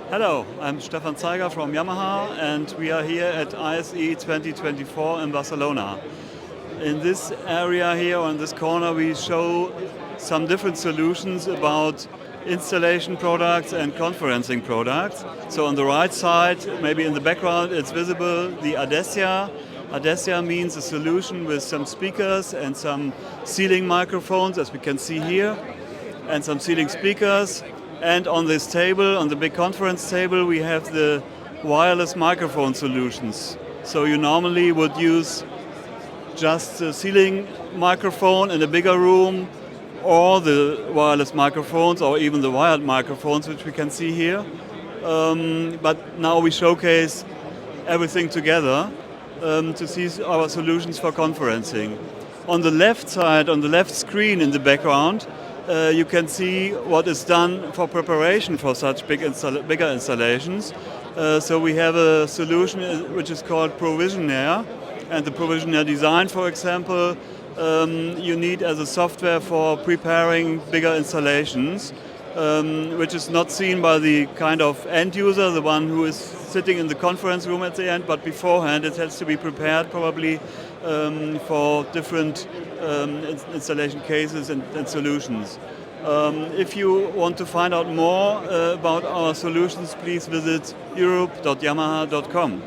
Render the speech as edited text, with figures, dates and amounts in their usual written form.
Hello, I'm Stefan Zeiger from Yamaha and we are here at ISE 2024 in Barcelona. In this area here, on this corner, we show some different solutions about installation products and conferencing products. So on the right side, maybe in the background, it's visible the ADECIA. ADECIA means a solution with some speakers and some ceiling microphones, as we can see here, and some ceiling speakers. And on this table, on the big conference table, we have the wireless microphone solutions. So you normally would use just the ceiling microphone in a bigger room, or the wireless microphones, or even the wired microphones, which we can see here. But now we showcase everything together to see our solutions for conferencing. On the left side, on the left screen in the background, you can see what is done for preparation for such bigger installations. So we have a solution which is called Provisionaire, and the Provisionaire design, for example, you need as a software for preparing bigger installations, which is not seen by the kind of end user, the one who is sitting in the conference room at the end, but beforehand it has to be prepared probably for different installation cases and solutions. If you want to find out more about our solutions, please visit europe.yamaha.com.